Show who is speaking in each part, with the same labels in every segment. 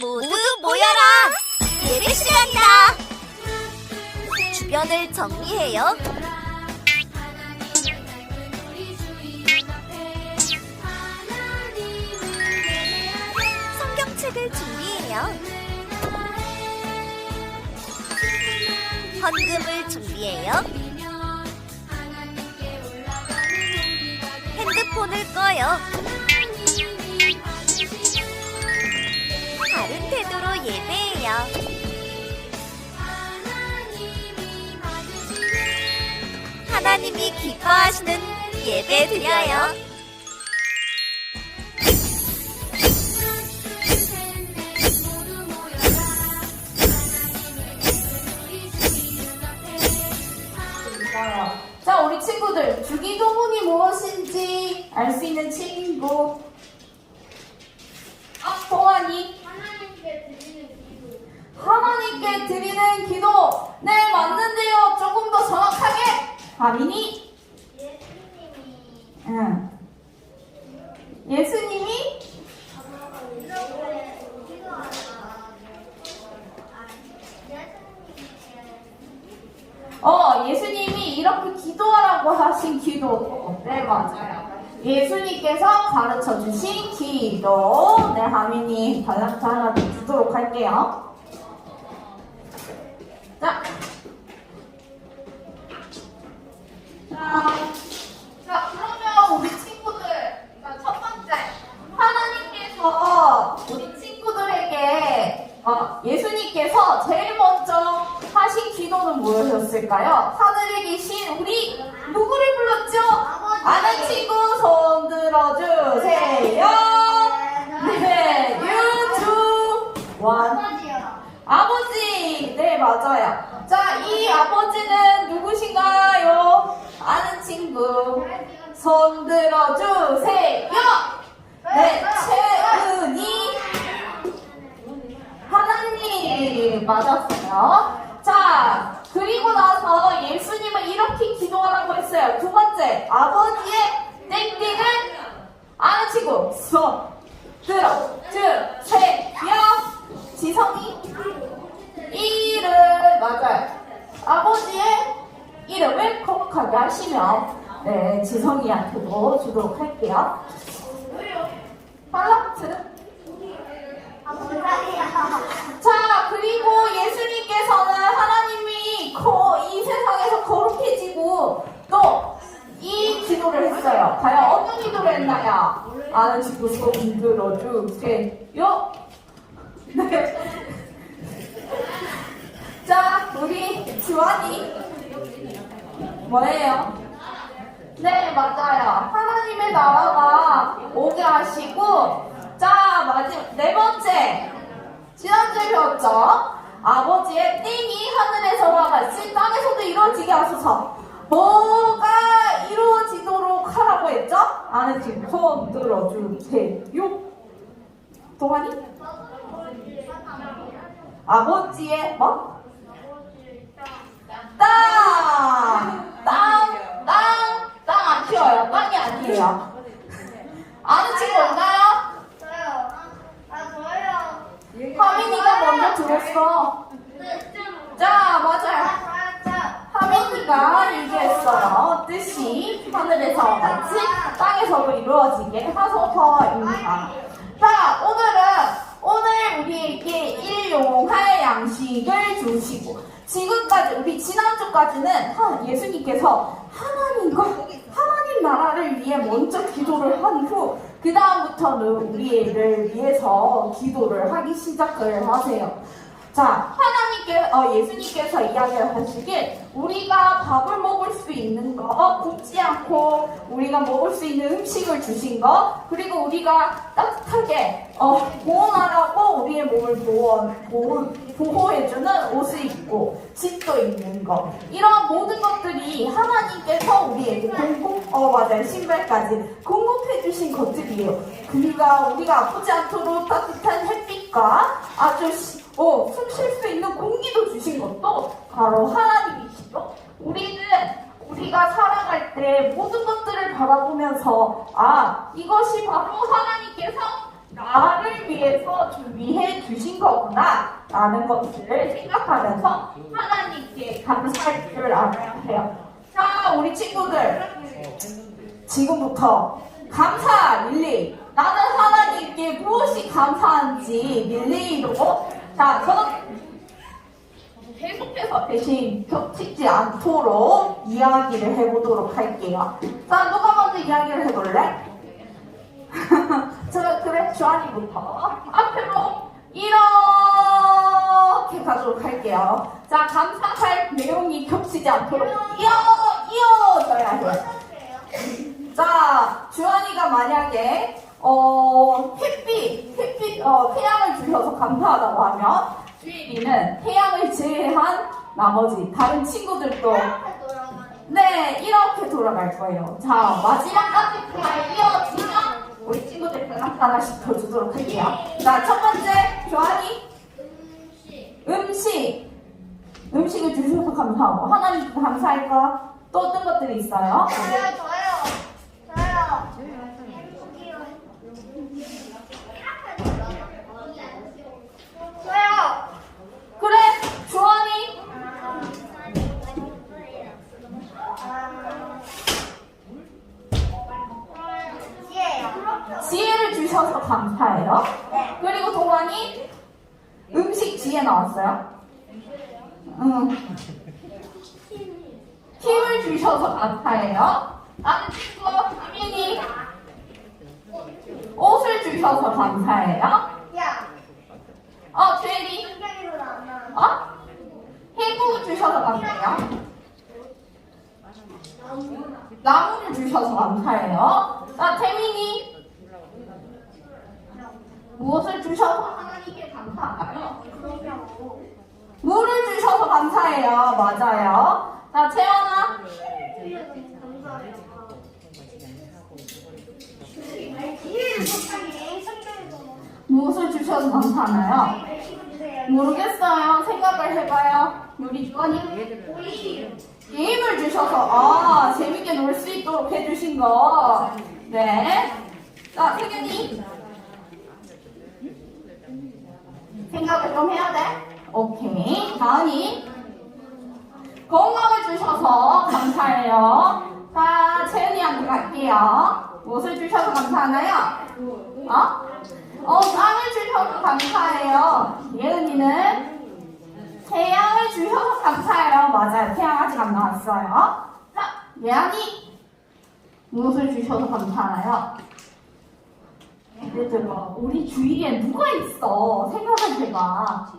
Speaker 1: 모두 모여라! 예배 시간이다! 주변을 정리해요. 성경책을 준비해요. 헌금을 준비해요. 핸드폰을 꺼요. 바른 태도로 예배해요. 하나님이 기뻐하시는 예배 드려요.
Speaker 2: 자, 우리 친구들, 주기도문이 무엇인지 알 수 있는 친구. 동환이. 하나님께 드리는 기도. 네, 맞는데요. 조금 더 정확하게. 하민이. 응. 예수님이. 예수님이 이렇게 기도하라고 하신 기도. 네, 맞아요. 예수님께서 가르쳐 주신 기도. 네, 하민이 달란트 하나 더 주도록 할게요. 자, 그러면 우리 친구들, 첫 번째, 하나님께서 우리 친구들에게 예수님께서 제일 먼저 하신 기도는 무엇이었을까요? 하늘에 계신 우리 누구를 불렀죠? 아는 친구 손 들어주세요. 네, 유주원 아버지. 네, 맞아요. 자, 이 아버지는 누구신가요? 아는 친구 손 들어주세요. 네, 채은이 하나님. 맞았어요. 자, 그리고 나서 예수님은 이렇게 기도하라고 했어요. 두 번째, 아버지의 땡땡을 아는 친구 손 들어주세요. 지성이 이름. 맞아요. 아버지의 이름을 거룩하게 하시면, 네, 지성이한테도 주도록 할게요. 팔락트. 자, 그리고 예수님께서는 하나님이 이 세상에서 거룩해지고 또 이 기도를 했어요. 과연 어떤 기도를 했나요? 아는 친구 손 들어주세요. 네. 자, 우리 지환이 뭐예요? 네, 맞아요. 하나님의 나라가 오게 하시고, 자, 네 번째, 지난주에 배웠죠? 아버지의 띵이 하늘에서와 같이 땅에서도 이루어지게 하소서. 뭐가 이루어지도록 하라고 했죠? 아는 친구 손 들어주세요. 동환이? 아버지의 뭐? 땅 안 키워요. 땅이 아니에요. 아는 친구 없나요? 하민이가 먼저 들었어. 자, 맞아요. 하민이가 얘기했어요. 뜻이 하늘에서 같이 땅에서도 이루어지게 하소서입니다. 자, 오늘 우리에게 일용할 양식을 주시고, 지금까지 우리 지난주까지는 예수님께서 하나님 나라를 위해 먼저 기도를 한 후 그 다음부터는 우리를 위해서 기도를 하기 시작을 하세요. 자, 예수님께서 이야기를 하시길, 우리가 밥을 먹을 수 있는 거, 굶지 않고 우리가 먹을 수 있는 음식을 주신 거, 그리고 우리가 따뜻하게 보온하라고 우리의 몸을 보호해주는 옷을 입고 집도 있는 거, 이런 모든 것들이 하나님께서 우리에게 신발까지 공급해주신 것들이에요. 우리가 아프지 않도록 따뜻한 햇빛과 아주 숨 쉴 수 있는 공기도 주신 것도 바로 하나님이시죠. 우리가 살아갈 때 모든 것들을 바라보면서 이것이 바로 하나님께서 나를 위해서 준비해 주신 거구나 라는 것을 생각하면서 하나님께 감사할 줄 알아야 해요. 자, 우리 친구들 지금부터 감사 릴레이, 나는 하나님께 무엇이 감사한지 릴레이로, 자, 저는 계속해서 대신 겹치지 않도록 이야기를 해보도록 할게요. 자, 누가 먼저 이야기를 해볼래? 그래, 주한이부터 앞으로 이렇게 가도록 할게요. 자, 감사할 내용이 겹치지 않도록 이어져야 해요. 자, 주한이가 만약에 태양을 주셔서 감사하다고 하면 주일이는 태양을 제외한 나머지 다른 친구들도 네, 이렇게 돌아갈 거예요. 자, 마지막까지 잘 이어지면 우리 친구들 하나씩 더 주도록 할게요. 자, 첫 번째, 조한이. 음식을 주셔서 감사하고. 하나님께 감사할까? 또 어떤 것들이 있어요?
Speaker 3: 저요.
Speaker 2: 그래, 조한이. 지혜를 주셔서 감사해요. 그리고 동환이 음식 지혜 나왔어요. 힘을 주셔서 감사해요. 나는 친구 하민이 옷을 주셔서 감사해요. 제리 해구 주셔서 감사해요. 나무를 주셔서 감사해요. 자, 태민이 무엇을 주셔서 하나님께 감사해요? 물을 주셔서 감사해요. 맞아요. 자, 채원아. 무엇을 주셔서 감사하나요? 모르겠어요. 생각을 해봐요. 우리 주원이 게임을 주셔서 재밌게 놀 수 있도록 해주신 거. 네. 자, 세균이 생각을 좀 해야 돼. 오케이. 다은이 건강을 주셔서 감사해요. 자, 채은이한테 갈게요. 무엇을 주셔서 감사하나요? 땅을 주셔서 감사해요. 예은이는 태양을 주셔서 감사해요. 맞아요. 태양 아직 안 나왔어요. 자, 예안이 무엇을 주셔서 감사하나요? 얘들아, 우리 주위에 누가 있어? 생각을 해봐.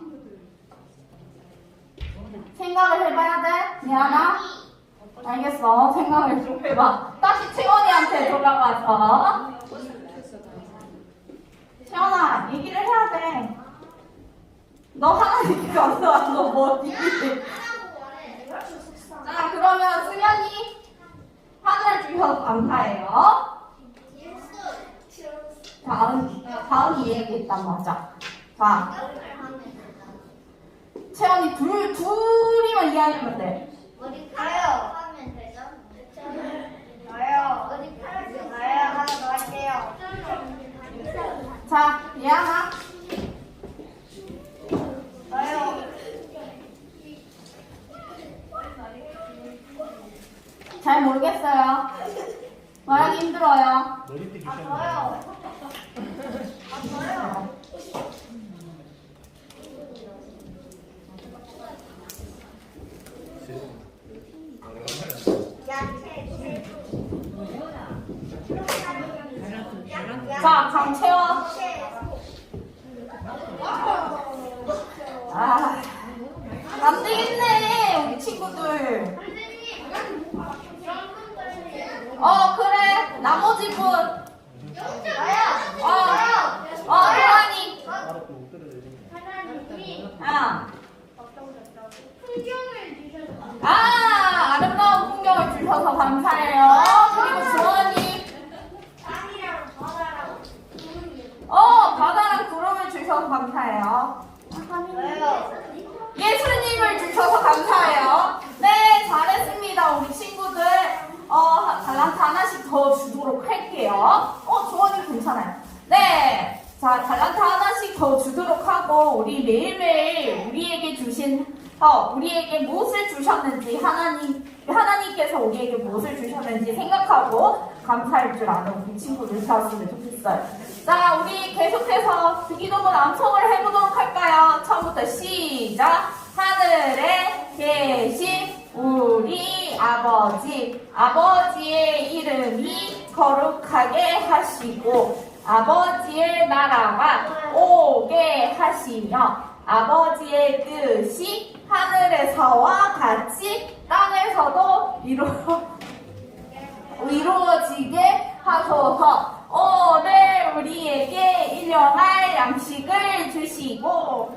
Speaker 2: 생각을 해봐야 돼? 예안아? 알겠어. 생각을 좀 해봐. 다시 채원이한테 돌아가서. 채원아, 얘기를 해야 돼. 너 하나님께 감사한 거 뭐지? 자, 그러면 승현이 하늘 주셔서 감사해요. 다은이 얘기했단 맞아. 자, 채원이 둘이만 이해하면 돼. 자, 예안아. 잘 모르겠어요. 말하기 힘들어요. 자, 강채원. 안 되겠네, 우리 친구들. 그래. 나머지 분. 도환이. 아름다운 풍경을 주셔서 감사해요. 그리고 주원이. 바다랑 구름을 주셔서 감사해요. 예수님을 주셔서 감사해요. 네, 잘했습니다. 우리 친구들. 달란트 하나씩 더 주도록 할게요. 주원이 괜찮아요. 네. 자, 달란트 하나씩 더 주도록 하고 우리 매일매일 우리에게 주신 우리에게 무엇을 주셨는지 하나님께서 우리에게 무엇을 주셨는지 생각하고 감사할 줄 아는 우리 친구들 되었으면 좋겠어요. 자, 우리 계속해서 기도문 암송을 해보도록 할까요? 처음부터 시작. 하늘에 계신 우리 아버지, 아버지의 이름이 거룩하게 하시고 아버지의 나라가 오게 하시며 아버지의 뜻이 하늘에서와 같이 땅에서도 이루어지게 하소서. 오늘 우리에게 일용할 양식을 주시고.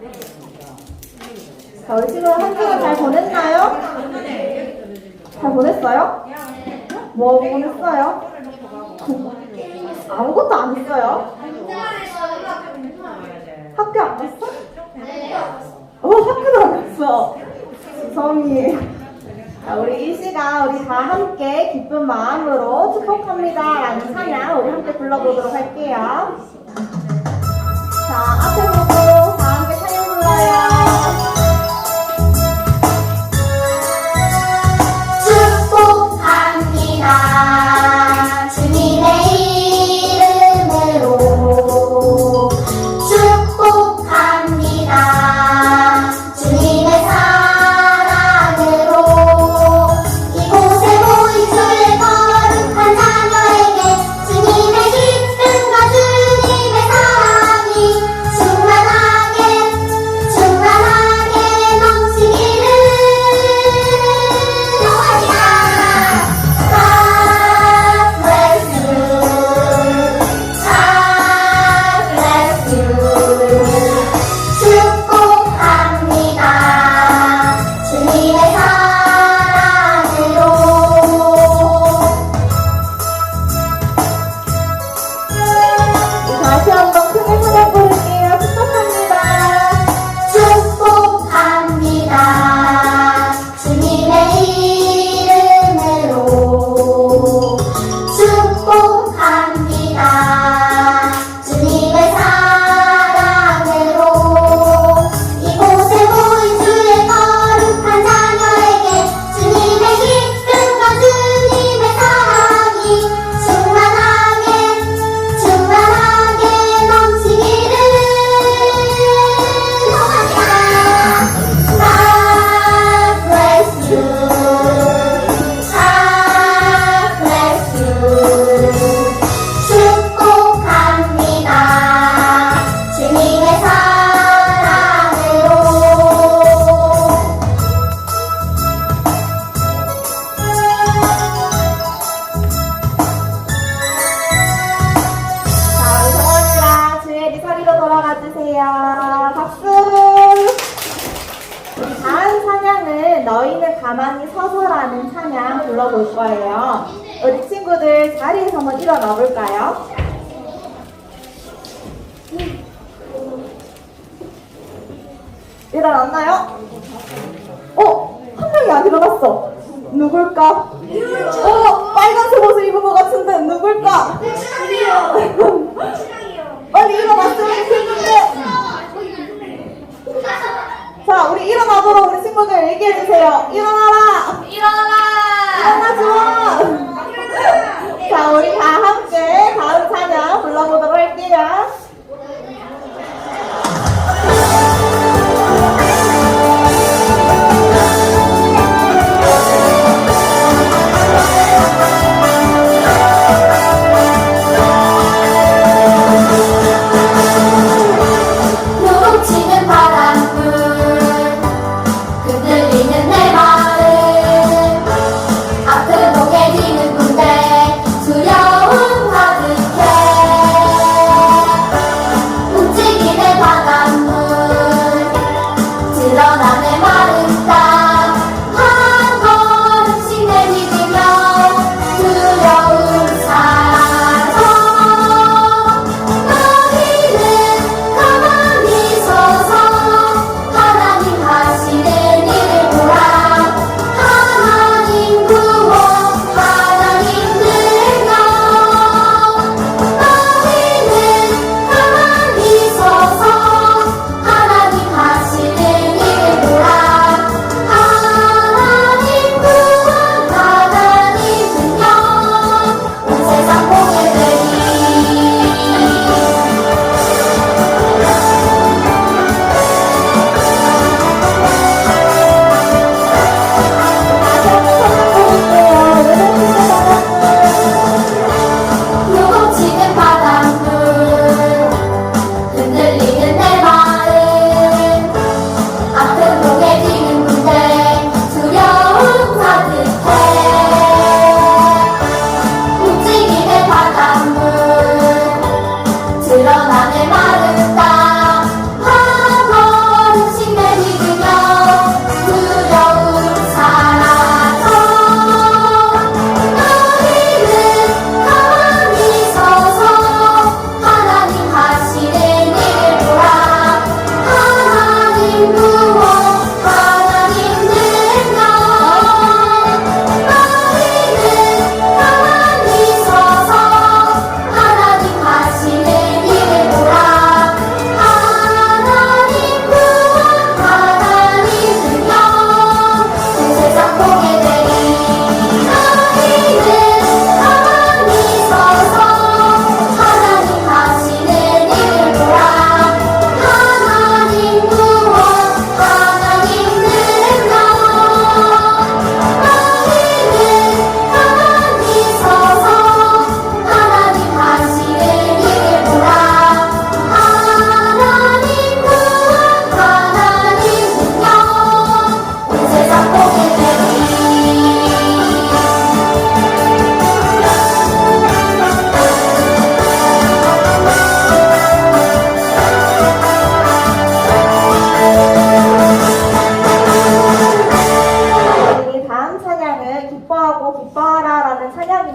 Speaker 3: 자, 우리 친구들 한 주간 잘 보냈나요? 잘 보냈어요? 뭐 보냈어요? 아무것도 안 했어요? 학교 안 갔어? 학교도 안 갔어. 지성이. 자, 우리 이 시간 우리 다 함께 기쁜 마음으로 축복합니다 라는 찬양 우리 함께 불러보도록 할게요. 자, 앞에 보고 다 함께 찬양 불러요.
Speaker 4: 축복합니다. 주님의 이름으로 축복합니다. 주님의 사랑으로 이곳에 모인 주의 거룩한 자녀에게 주님의 기쁨과 주님의 사랑이 충만하게 넘치기를 원합니다. 축복합니다. 주님의 사랑으로.
Speaker 3: 다시 한번 크게 찬양 부를게요. 축복합니다.
Speaker 4: 축복합니다. 주님의 이름으로 축복합니다. 주님의 사랑으로 이곳에 모인 주의 거룩한 자녀에게 주님의 기쁨과 주님의 사랑이 충만하게 넘치기를 원합니다. God bless you. God bless you. 축복합니다. 주님의 사랑으로.
Speaker 3: 자, 우리 정원이랑 주혜리 자리로 돌아가 주세요. 박수! 우리 다음 찬양은 너희는 가만히 서서라는 찬양 불러볼 거예요. 우리 친구들 자리에서 한번 일어나 볼까요? 일어났나요? 한 명이 안 일어났어. 누굴까? 빨간색 옷을 입은 것 같은데 누굴까? 빨리 일어났으면 좋겠는데. 자, 우리 일어나도록 우리 친구들 얘기해주세요. 일어나라! 일어나줘! 자, 우리 다 함께 다음 찬양 불러보도록 할게요.
Speaker 4: 요동치는 바람불 흔들리는 내 마음 아픈 목에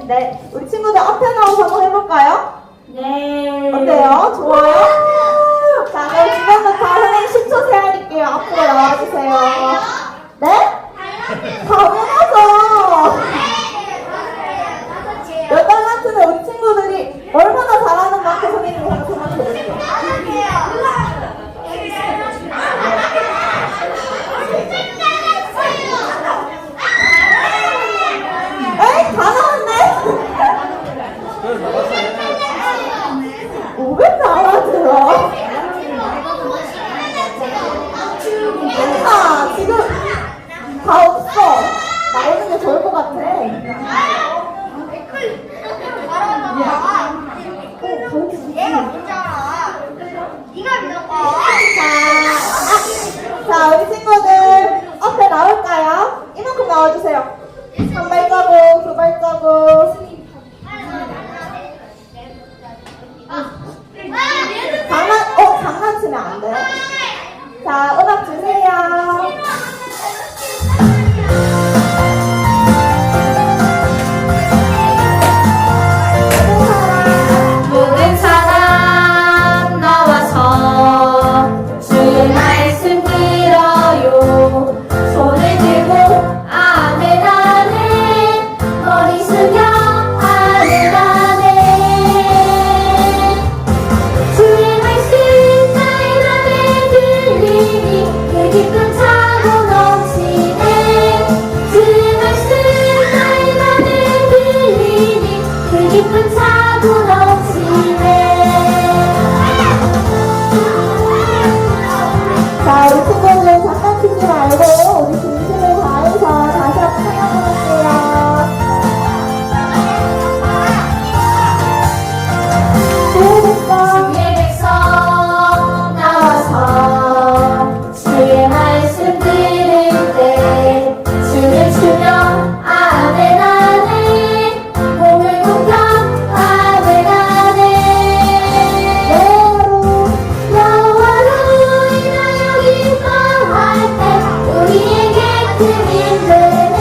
Speaker 3: 네, 우리 친구들 앞에 나와서 한번 해볼까요?
Speaker 2: 네.
Speaker 3: 어때요? 좋아요? 자, 그럼 지금부터 선생님 10초 세워드릴게요. 앞으로 나와주세요. 네? 당연하죠. 몇 달 같은데 우리 친구들이 얼마나 잘하는 만큼 선생님이 한번 생각해볼게요. 에이, 다 나왔네? 500 나왔어요. 괜찮아, 지금 다 없어. 나오는 게 좋을 것 같아. 자, 우리 친구들 앞에 나올까요? 이만큼 나와주세요. 한 발자국, 두 발자국. 장난치면 안 돼. 자, 음악 주세요.
Speaker 4: 모든 사람 나와서 주의 말씀 들어요. 손을 들고 아멘 아멘, 머리 숙여 아멘 아멘. 주의 말씀 나의 맘에 들리니 그 기쁨 차고 넘치네. 주의 말씀 나의 맘에 들리니 그 기쁨 차고 넘치네.
Speaker 3: 자, 우리 친구들 장난치지 말고 우리 진심을 다해서 다시 한번 생각해볼게요.
Speaker 4: 주의 백성 나와서 주의 말씀 들을 때 춤을 추며 아멘 아멘, 몸을 굽혀 아멘 아멘. 여호와로 인하여 기뻐할 때 우리에게 큰 힘 되네.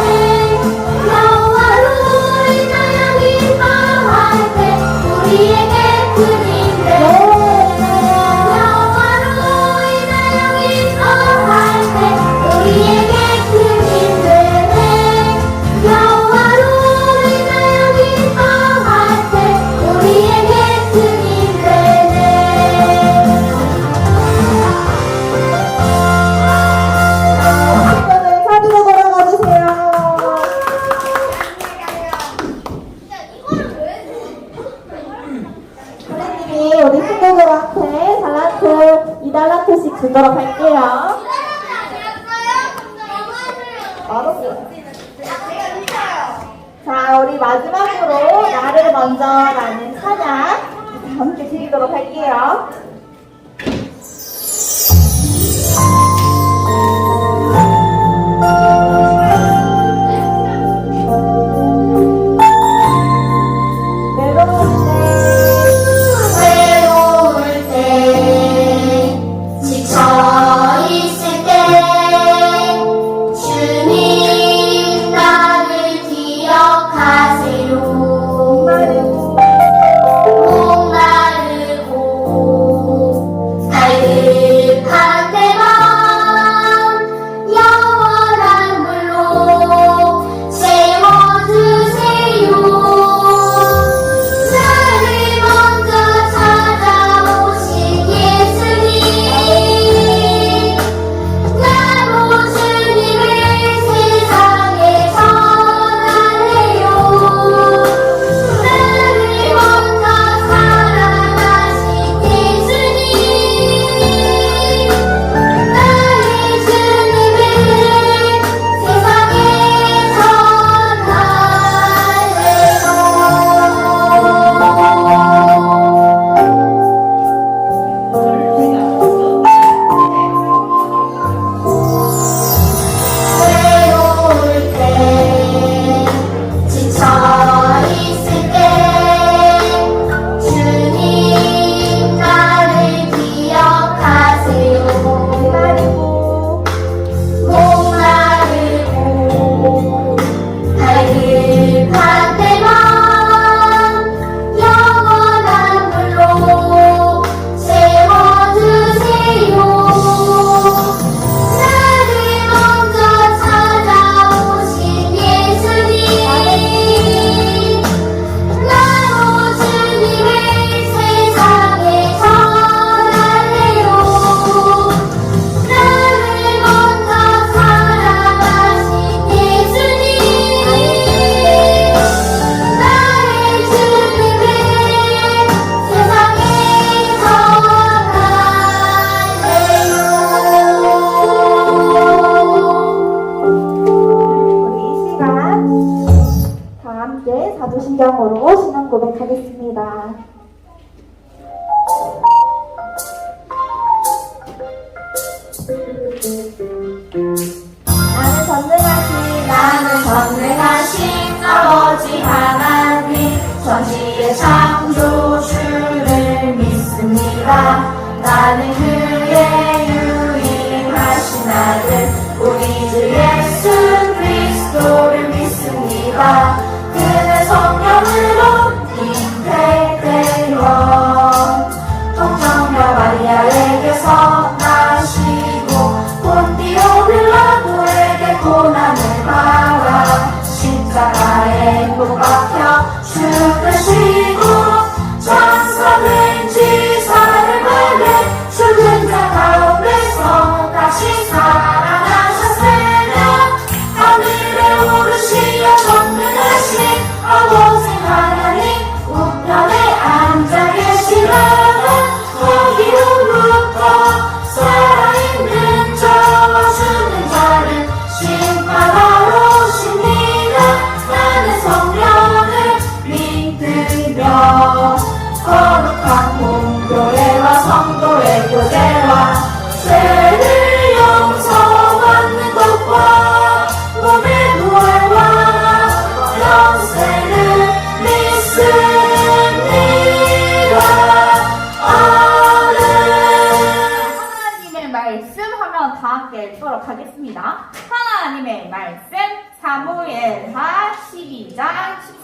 Speaker 4: 여호와로 인하여 기뻐할 때 우리에게 큰 힘 되네. 여호와로 인하여 기뻐할 때 우리에게 큰 힘 되네. 여호와로 인하여 기뻐할 때 우리에게 큰 힘 되네.
Speaker 3: 친구들 자리로 돌아가주세요. 선생님이 우리 친구들한테 달란트 2달란트씩 주도록 할게요. 알았어요. 자, 우리 마지막으로 나를 먼저라는 찬양 함께 드리도록 할게요.
Speaker 4: 외로울 때, 지쳐 있을 때, 주님 나를 기억하세요. 목마르고
Speaker 3: 불러보도록 하겠습니다.
Speaker 4: 나는 전능하신 아버지 하나님 천지의 창조주를 믿습니다. 나는 그의 유일하신 아들 우리 주 예수 그리스도를 믿습니다. 그는 성령으로 잉태되어 동정녀 마리아에게서 나시고 본디오 빌라도에게 고난을 받아 십자가에 못 박혀 죽으시고 장사된 지 사흘 만에 죽은 자 가운데서 다시 살아나셨으며 하늘에 오르시어 전능하신 아버지 하나님 우편에 앉아 계시다가 거기로부터 살아있는 자와 죽은 자를 심판하러 오십니다. 나는 성령을 믿으며 거룩한 공교회와 성도의 교제와 죄를 용서받는 것과 몸의 부활과 영생을 믿습니다. 아멘.
Speaker 2: 하나님의 말씀 하면 다 함께 읽도록 하겠습니다. 하나님의 말씀 사무엘하 12장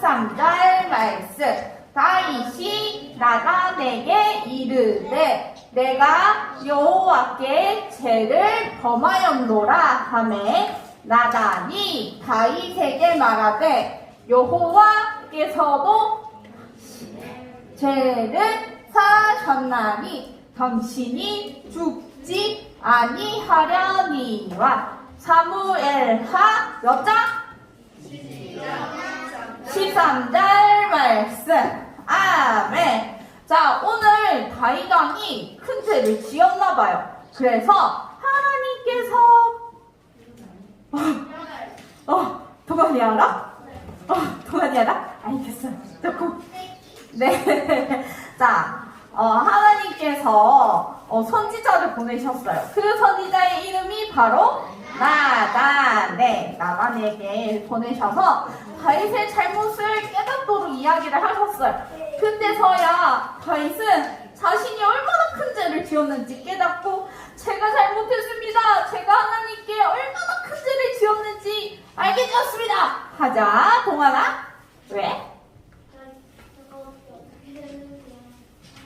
Speaker 2: 13절 말씀. 다윗이 나단에게 이르되 내가 여호와께 죄를 범하였노라 하매 나단이 다윗에게 말하되 여호와께서도 죄를 사하셨나니 당신이 죽지 아니하려니와. 사무엘하 몇 장? 13절 말씀. 아멘. 자, 오늘 다윗 왕이 큰 죄를 지었나 봐요. 그래서 하나님께서 동안이 알아? 동안이 알아? 알겠어요. 조금. 네. 자, 하나님께서 선지자를 보내셨어요. 그 선지자의 이름이 바로 나단에게 보내셔서 다윗의 잘못을 깨닫도록 이야기를 하셨어요. 그때서야 다윗은 자신이 얼마나 큰 죄를 지었는지 깨닫고 제가 잘못했습니다. 제가 하나님께 얼마나 큰 죄를 지었는지 알게 되었습니다. 하자, 동아나. 왜?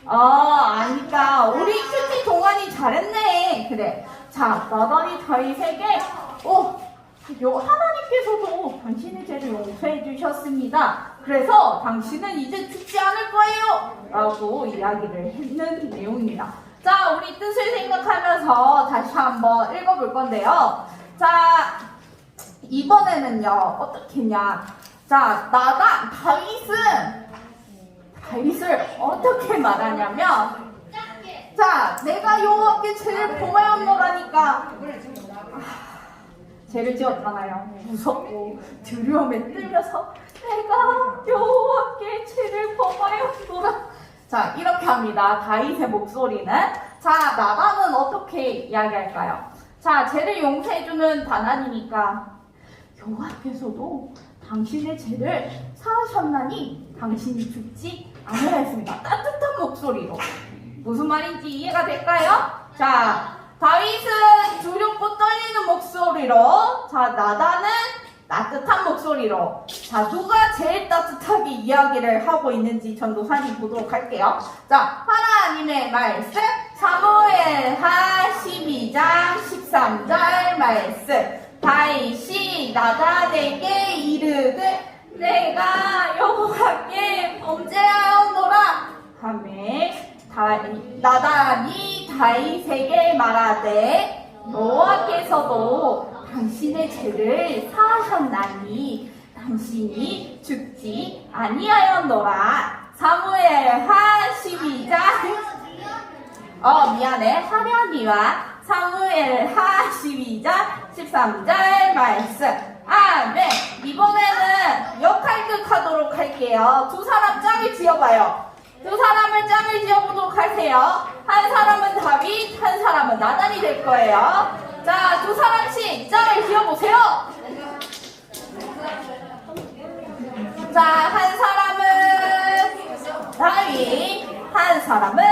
Speaker 2: 아니까 우리 큐티 동안이 잘했네. 그래. 자, 나단이 다윗에게 하나님께서도 당신의 죄를 용서해 주셨습니다. 그래서 당신은 이제 죽지 않을 거예요 라고 이야기를 했는 내용입니다. 자, 우리 뜻을 생각하면서 다시 한번 읽어볼 건데요. 자, 이번에는요 어떻게 했냐. 자, 다윗을 어떻게 말하냐면, 자, 내가 여호와께 죄를 범하였노라니까 죄를 지었잖아요. 무섭고 두려움에 떨려서 내가 여호와께 죄를 범하였노라. 자, 이렇게 합니다. 다윗의 목소리는. 자, 나단은 어떻게 이야기할까요? 자, 죄를 용서해주는 하나님이니까 여호와께서도 당신의 죄를 사하셨나니 당신이 죽지 않으라 했습니다. 따뜻한 목소리로. 무슨 말인지 이해가 될까요? 자, 다윗은 두렵고 떨리는 목소리로, 자, 나단은 따뜻한 목소리로. 자, 누가 제일 따뜻하게 이야기를 하고 있는지 전도사님 보도록 할게요. 자, 하나님의 말씀 사무엘하 12장 13절 말씀. 다윗이 나단에게 이르되 내가 여호와께 범죄하였노라 하매 나단이 다윗에게 말하되 여호와께서도 당신의 죄를 사하셨나니 당신이 죽지 아니하였노라. 사무엘하 12장 하려니와 사무엘하 12장 13절 말씀. 아멘. 이번에는 역할 자극하도록 할게요. 두 사람 짝을 지어봐요. 두 사람을 짝을 지어보도록 하세요. 한 사람은 다윗, 한 사람은 나단이 될 거예요. 자, 두 사람씩 짝을 지어보세요. 자, 한 사람은 다윗, 한 사람은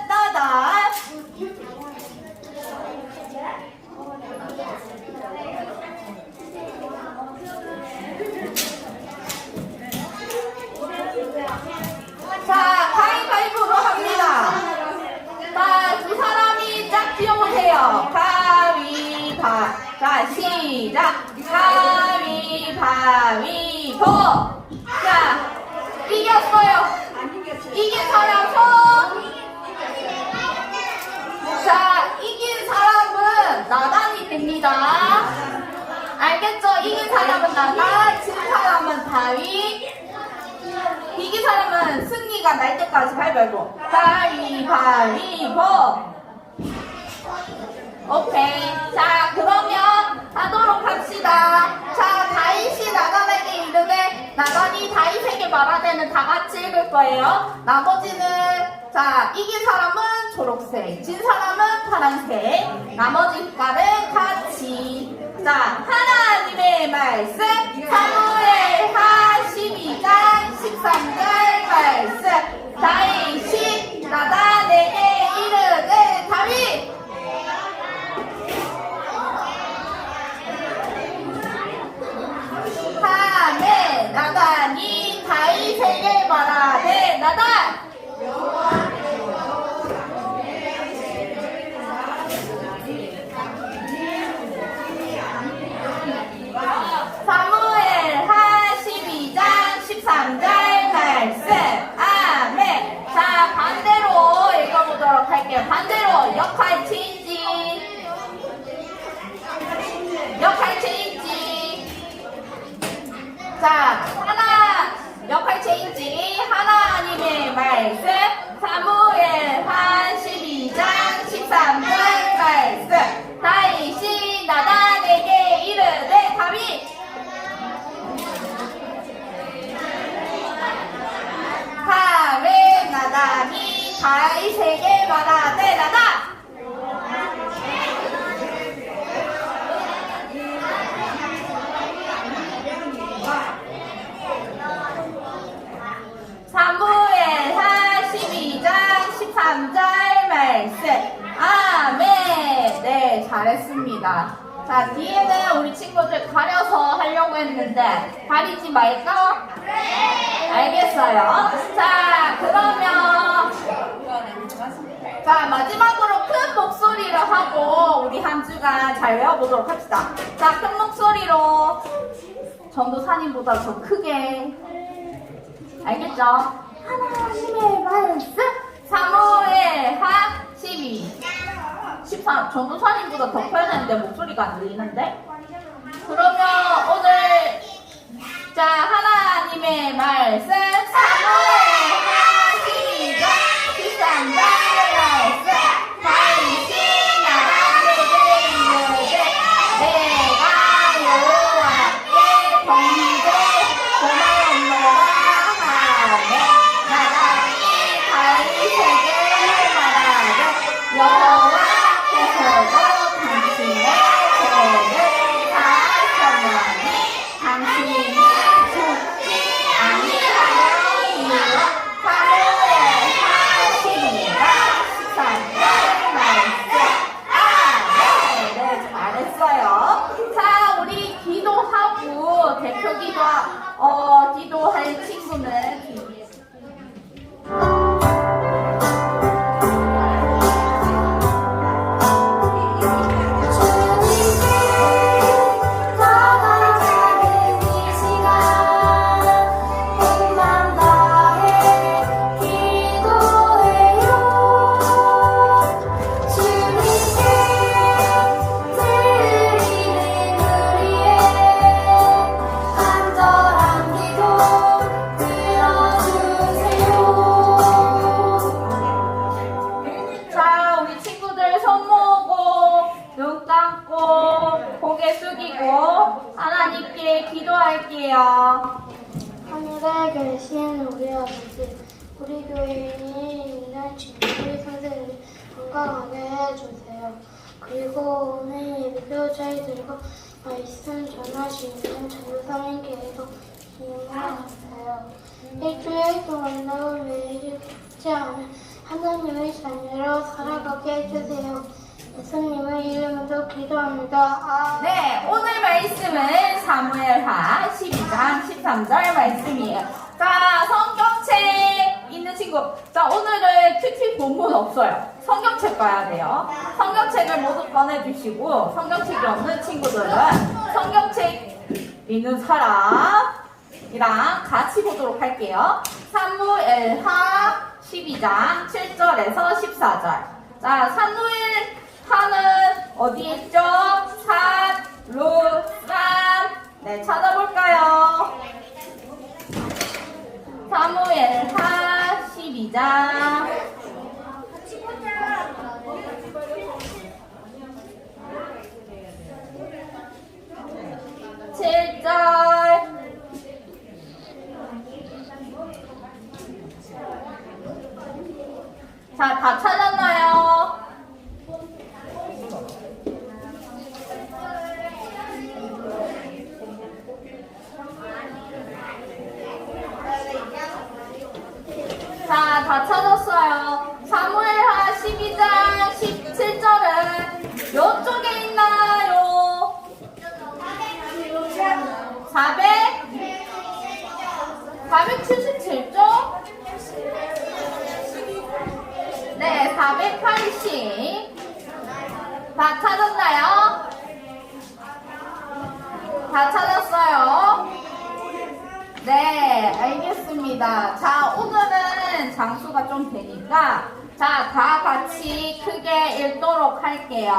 Speaker 2: 나단. 자, 가위바위보로 합니다. 자, 두 사람이 짝 지어보세요. 자, 시작. 가위바위보. 자, 이겼어요. 이긴 사람 손. 자, 이긴 사람은 나단이 됩니다. 알겠죠? 이긴 사람은 나단, 진 사람은 다윗. 이긴 사람은 승리가 날 때까지 가위바위보. 가위바위보. 오케이. 자, 그러면 하도록 합시다. 자, 다윗이 나단에게 이르되 나단이 다윗에게 말하되는 다 같이 읽을 거예요. 나머지는 자, 이긴 사람은 초록색, 진 사람은 파란색, 나머지 색깔은 같이. 자, 하나님의 말씀 사무엘하 12장 13절 말씀. 다윗이 나단에게 이르되 다윗 하매 나단이 다윗에게 말하되 나단 사무엘하 12장 13절 말씀. 아멘. 자, 반대로 읽어보도록 할게요. 반대로 역할 체인지. 역할 체인지. 자, 역할 체인지. 하나님의 말씀. 사무엘하 12장 13절 말씀. 다윗이 나단에게 이르되 다윗 하매 나단이 다윗에게 말하되 나단 사무엘하 12장 13절 말씀. 아멘. 네, 잘했습니다. 자, 뒤에는 우리 친구들 가려서 하려고 했는데 가리지 말까? 네. 알겠어요. 자, 그러면 자, 마지막으로 큰 목소리로 하고 우리 한 주간 잘 외워보도록 합시다. 자, 큰 목소리로 전도사님보다 더 크게. 알겠죠? 하나님의 말씀 사무엘하 13 전도사님보다 더 커야 되는데 목소리가 안 들리는데? 그러면 오늘 자, 하나님의 말씀 사무엘하 12장 13절 말씀. 다윗이 나단에게 이르되 내가 여호와께 범죄 고마웠노라 하매 나단이 다윗에게 말하되 여호와께서도 당신의 죄를 사하셨나니 당신이 죽지 아니하려니와 사무엘하 12장 13절 말씀. 네, 잘했어요. 자, 우리 기도하고 대표 기도할 친구는 하나님께 기도할게요.
Speaker 5: 하늘에 계신 우리 아버지, 우리 교회에 있는 친구들, 선생님 건강하게 해주세요. 그리고 오늘 예배도 저희들과 말씀 전하시는 전도사님께서 기억하세요. 일주일 동안 너를 매일 잊지 않은 하나님의 자녀로 살아가게 해주세요. 예수님의 이름으로 기도합니다.
Speaker 2: 네, 오늘 말씀은 사무엘하 12장 13절 말씀이에요. 자, 성경책 있는 친구. 자, 오늘은 큐티 본문 없어요. 성경책 봐야 돼요. 성경책을 모두 꺼내주시고, 성경책이 없는 친구들은 성경책 있는 사람이랑 같이 보도록 할게요. 사무엘하 12장 7절에서 14절. 자, 사무엘하는 어디 있죠? 사루산. 네, 찾아볼까요? 사무엘하 12장 7절. 자, 다 찾았나요? 자, 다 찾았어요. 사무엘하 12장 17절은 요쪽에 있나요? 477쪽? 네, 480. 다 찾았나요? 다 찾았어요? 네, 알겠습니다. 자, 오늘은 장수가 좀 되니까, 자, 다 같이 크게 읽도록 할게요.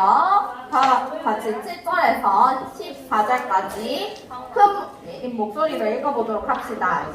Speaker 2: 다 같이 7절에서 14절까지 큰 목소리로 읽어보도록 합시다.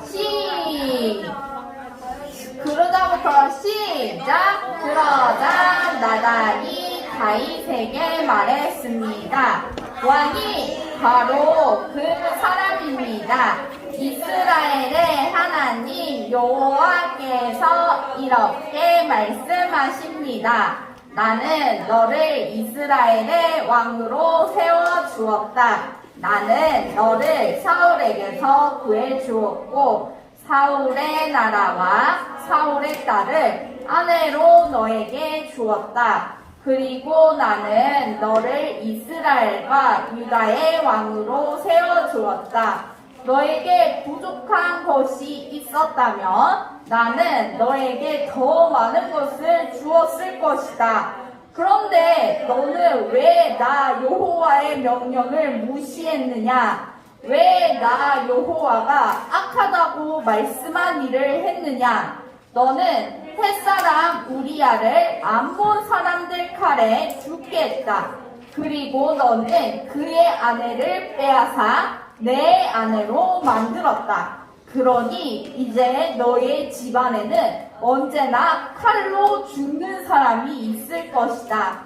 Speaker 2: 그러자부터 시작! 그러자 나단이 다윗에게 말했습니다. 왕이 바로 그 사람입니다. 이스라엘의 하나님 여호와께서 이렇게 말씀하십니다. 나는 너를 이스라엘의 왕으로 세워주었다. 나는 너를 사울에게서 구해주었고 사울의 나라와 사울의 딸을 아내로 너에게 주었다. 그리고 나는 너를 이스라엘과 유다의 왕으로 세워주었다. 너에게 부족한 것이 있었다면 나는 너에게 더 많은 것을 주었을 것이다. 그런데 너는 왜 나 여호와의 명령을 무시했느냐? 왜 나 여호와가 악하다고 말씀한 일을 했느냐? 너는 햇사람 우리야를 암몬 사람들 칼에 죽게 했다. 그리고 너는 그의 아내를 빼앗아 내 아내로 만들었다. 그러니 이제 너의 집안에는 언제나 칼로 죽는 사람이 있을 것이다.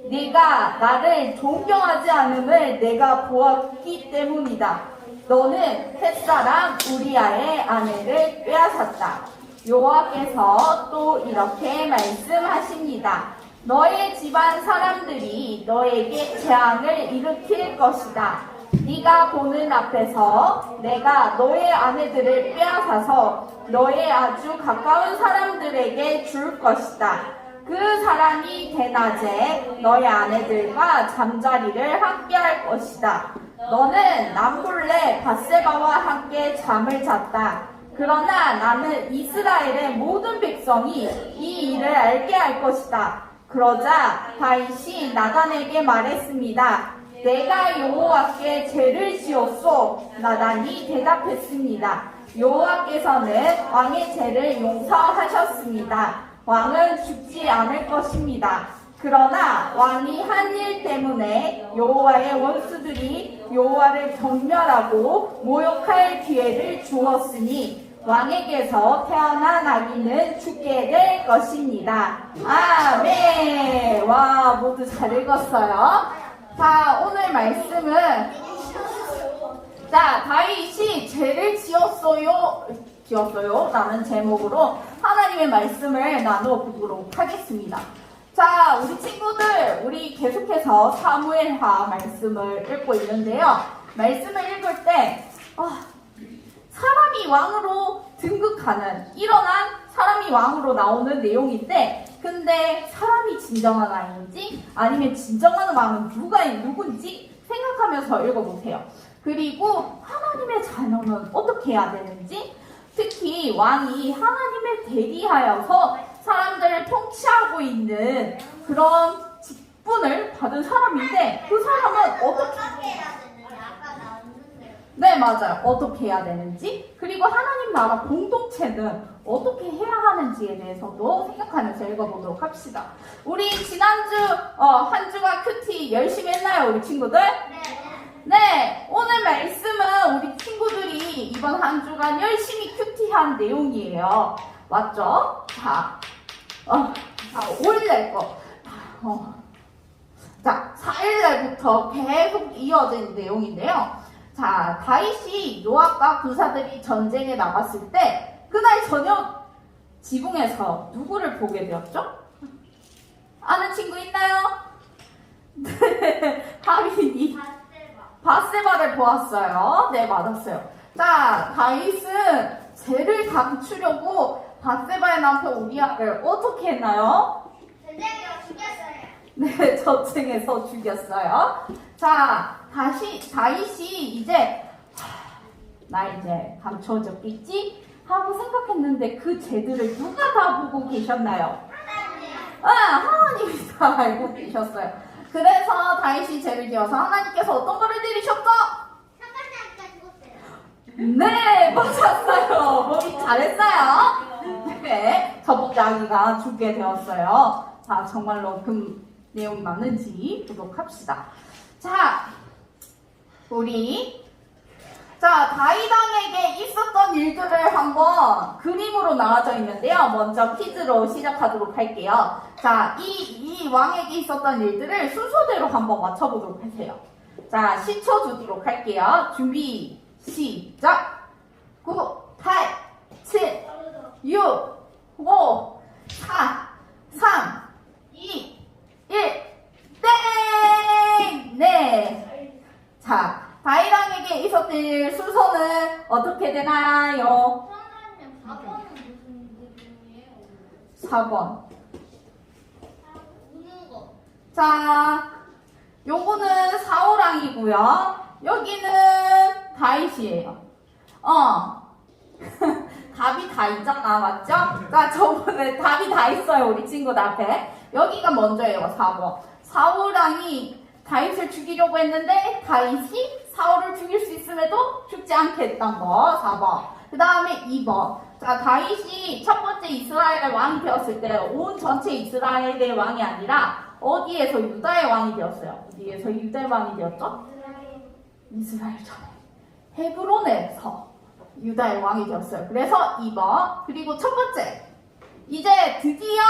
Speaker 2: 네가 나를 존경하지 않음을 내가 보았기 때문이다. 너는 햇사람 우리야의 아내를 빼앗았다. 여호와께서 또 이렇게 말씀하십니다. 너의 집안 사람들이 너에게 재앙을 일으킬 것이다. 네가 보는 앞에서 내가 너의 아내들을 빼앗아서 너의 아주 가까운 사람들에게 줄 것이다. 그 사람이 대낮에 너의 아내들과 잠자리를 함께 할 것이다. 너는 남몰래 밧세바와 함께 잠을 잤다. 그러나 나는 이스라엘의 모든 백성이 이 일을 알게 할 것이다. 그러자 다윗이 나단에게 말했습니다. 내가 여호와께 죄를 지었소. 나단이 대답했습니다. 여호와께서는 왕의 죄를 용서하셨습니다. 왕은 죽지 않을 것입니다. 그러나 왕이 한 일 때문에 여호와의 원수들이 여호와를 경멸하고 모욕할 기회를 주었으니 왕에게서 태어난 아기는 죽게 될 것입니다. 아멘. 와, 모두 잘 읽었어요. 자, 오늘 말씀은 자, 다윗이 죄를 지었어요. 지었어요 라는 제목으로 하나님의 말씀을 나누어 보도록 하겠습니다. 자, 우리 친구들, 우리 계속해서 사무엘하 말씀을 읽고 있는데요. 말씀을 읽을 때 사람이 왕으로 등극하는, 일어난 사람이 왕으로 나오는 내용인데, 근데 사람이 진정한 왕인지 아니면 진정한 왕은 누군지 생각하면서 읽어보세요. 그리고 하나님의 자녀는 어떻게 해야 되는지, 특히 왕이 하나님을 대리하여서 사람들을 통치하고 있는 그런 직분을 받은 사람인데, 그 사람은 어떻게
Speaker 5: 해야 되는지 아까 나왔는데.
Speaker 2: 네, 맞아요. 어떻게 해야 되는지, 그리고 하나님 나라 공동체는 어떻게 해야 하는지에 대해서도 생각하면서 읽어보도록 합시다. 우리 지난주 한 주가 큐티 열심히 했나요, 우리 친구들? 네, 오늘 말씀은 우리 친구들이 이번 한 주간 열심히 큐티한 내용이에요. 맞죠? 자, 올릴 거. 자, 4일날부터 계속 이어진 내용인데요. 자, 다윗이 요압과 군사들이 전쟁에 나갔을 때 그날 저녁 지붕에서 누구를 보게 되었죠? 아는 친구 있나요? 네, 다윗이 밧세바를 보았어요. 네, 맞았어요. 자, 다윗은 죄를 감추려고 밧세바의 남편 우리아를 어떻게 했나요?
Speaker 5: 전쟁에서 죽였어요.
Speaker 2: 네, 전쟁에서 죽였어요. 자, 다윗이 이제 나 이제 감춰졌겠지? 하고 생각했는데 그 죄들을 누가 다 보고 계셨나요? 하나님이 다 알고 계셨어요. 그래서 다윗이 죄를 지어서 하나님께서 어떤 거를 내리셨죠? 네, 맞았어요. 머리 잘했어요. 네, 저복자기가 죽게 되었어요. 자, 정말로 그 내용이 맞는지 보도록 합시다. 자, 다윗 왕에게 있었던 일들을 한번 그림으로 나와져 있는데요. 먼저 퀴즈로 시작하도록 할게요. 자, 이 왕에게 있었던 일들을 순서대로 한번 맞춰보도록 하세요. 자, 10초 주도록 할게요. 준비, 시작! 9, 8, 7, 6, 5, 4, 3, 2, 1, 땡! 네. 자, 다윗 왕에게 있었던 일 순서는 어떻게 되나요?
Speaker 5: 4번은 무슨 느낌이에요?
Speaker 2: 4번.
Speaker 5: 우는 거.
Speaker 2: 자, 요거는 사울왕이고요. 여기는 다윗이에요. 답이 다 있잖아, 맞죠? 자, 저번에 답이 다 있어요, 우리 친구들 앞에. 여기가 먼저예요, 4번. 사울왕이 다윗을 죽이려고 했는데 다윗이 사울을 죽일 수 있음에도 죽지 않게 했던 거, 4번. 그 다음에 2번. 자, 다윗이 첫 번째 이스라엘의 왕이 되었을 때 온 전체 이스라엘의 왕이 아니라 어디에서 유다의 왕이 되었어요? 어디에서 유다의 왕이 되었죠? 이스라엘 전에 헤브론에서 유다의 왕이 되었어요. 그래서 2번. 그리고 첫 번째, 이제 드디어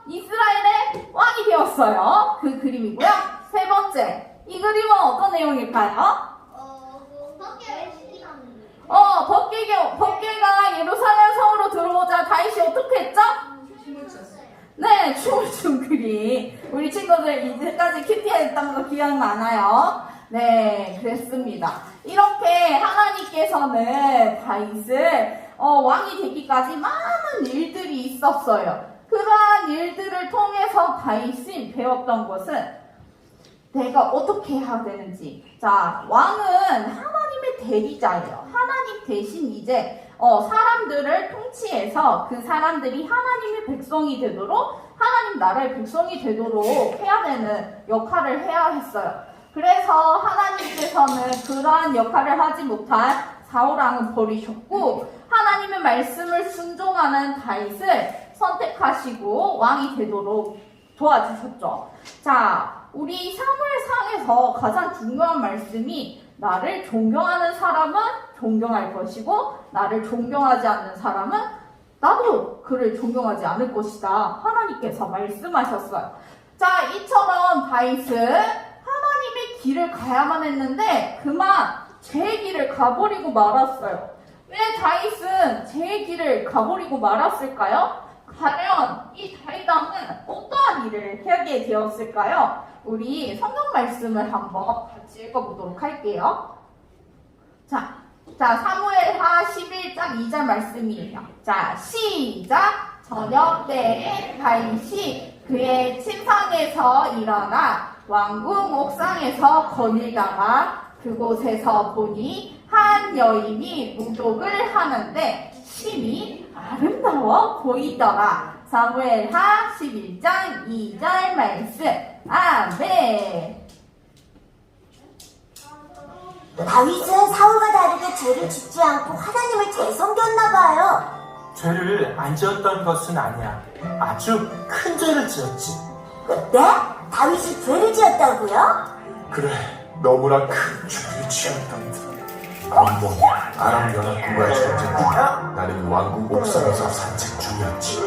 Speaker 2: 이스라엘의 왕이 되었어요. 그 그림이고요. 세 번째, 이 그림은 어떤 내용일까요? 법궤가 예루살렘 성으로 들어오자 다윗이 어떻게 했죠? 네, 춤을 춘 그림. 우리 친구들 이제까지 큐티했던 거 기억나나요? 네, 그랬습니다. 이렇게 하나님께서는 다윗을 왕이 되기까지 많은 일들이 있었어요. 그러한 일들을 통해서 다윗이 배웠던 것은 내가 어떻게 해야 되는지. 자, 왕은 하나님의 대리자예요. 하나님 대신 이제 사람들을 통치해서 그 사람들이 하나님의 백성이 되도록, 하나님 나라의 백성이 되도록 해야 되는 역할을 해야 했어요. 그래서 하나님께서는 그러한 역할을 하지 못한 사울왕은 버리셨고 하나님의 말씀을 순종하는 다윗을 선택하시고 왕이 되도록 도와주셨죠. 자, 우리 사무엘상에서 가장 중요한 말씀이 나를 존경하는 사람은 존경할 것이고 나를 존경하지 않는 사람은 나도 그를 존경하지 않을 것이다. 하나님께서 말씀하셨어요. 자, 이처럼 다윗은 하나님의 길을 가야만 했는데 그만 제 길을 가버리고 말았어요. 왜 다윗은 제 길을 가버리고 말았을까요? 과연 이 다윗왕은 어떠한 일을 하게 되었을까요? 우리 성경 말씀을 한번 같이 읽어보도록 할게요. 자, 사무엘하 11장 2절 말씀이에요. 자, 시작! 저녁 때에 다윗이 그의 침상에서 일어나 왕궁 옥상에서 거닐다가 그곳에서 보니 한 여인이 무독을 하는데 심히 아름다워 보이더라. 사무엘하 11장 2절 말씀. 아멘.
Speaker 6: 다윗은 사울과 다르게 죄를 짓지 않고 하나님을 잘 섬겼나 봐요.
Speaker 7: 죄를 안 지었던 것은 아니야. 아주 큰 죄를 지었지.
Speaker 6: 네? 다윗이 죄를 지었다고요?
Speaker 8: 그래, 너무나 큰 죄를 지었단다. 암몬, 아람 연합군과의 전쟁 중 나는 왕궁 옥상에서 산책 중이었지.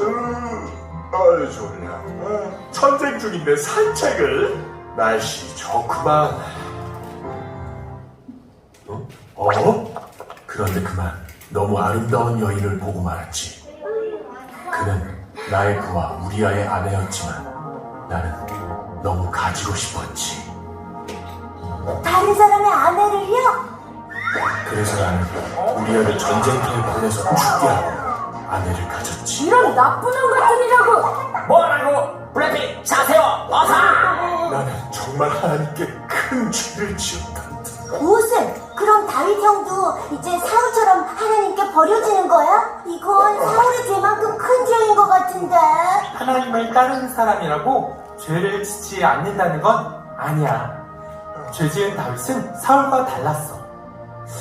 Speaker 8: 아유 졸려. 전쟁 중인데 산책을? 날씨 좋구만. 그런데 그만 너무 아름다운 여인을 보고 말았지. 그는 나의 부하 우리아의 아내였지만 나는 너무 가지고 싶었지.
Speaker 6: 다른 사람의 아내를요?
Speaker 8: 그래서 나는 우리아를 전쟁터에 보내서 죽게 하고 아내를 가졌지.
Speaker 6: 이런 나쁜 놈 같으리라고!
Speaker 7: 뭐라고? 브래피 자세요. 어서.
Speaker 8: 나는 정말 하나님께 큰 죄를 지었다.
Speaker 6: 무슨? 그럼 다윗 형도 이제 사울처럼 하나님께 버려지는 거야? 이건 사울의 죄만큼 큰 죄인 것 같은데.
Speaker 7: 하나님을 따르는 사람이라고 죄를 짓지 않는다는 건 아니야. 죄 지은 다윗은 사울과 달랐어.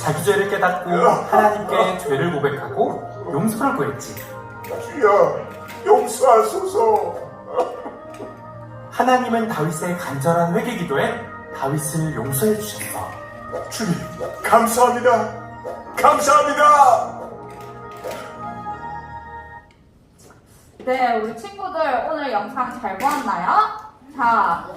Speaker 7: 자기 죄를 깨닫고 하나님께 죄를 고백하고 용서를 구했지.
Speaker 8: 주여, 용서하소서.
Speaker 7: 하나님은 다윗의 간절한 회개 기도에 다윗을 용서해 주셨어.
Speaker 8: 주님, 감사합니다. 감사합니다.
Speaker 2: 네, 우리 친구들 오늘 영상 잘 보았나요? 자,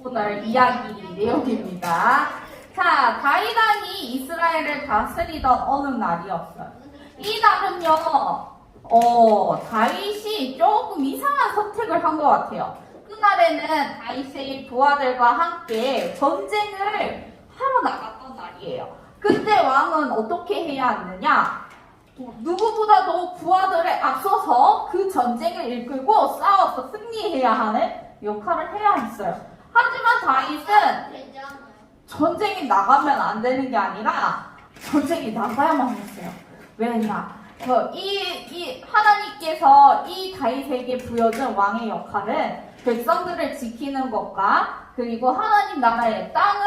Speaker 2: 오늘 이야기 내용입니다. 자, 다윗 왕이 이스라엘을 다스리던 어느 날이었어요. 이 날은요, 다윗이 조금 이상한 선택을 한 것 같아요. 그날에는 다윗의 부하들과 함께 전쟁을 하러 나갔던 날이에요. 그때 왕은 어떻게 해야 하느냐? 누구보다도 부하들에 앞서서 그 전쟁을 이끌고 싸워서 승리해야 하는 역할을 해야 했어요. 하지만 다윗은
Speaker 5: 되잖아요.
Speaker 2: 전쟁에 나가면 안 되는 게 아니라 전쟁에 나가야만 했어요. 왜냐? 하나님께서 이 다윗에게 부여준 왕의 역할은 백성들을 지키는 것과 그리고 하나님 나라의 땅을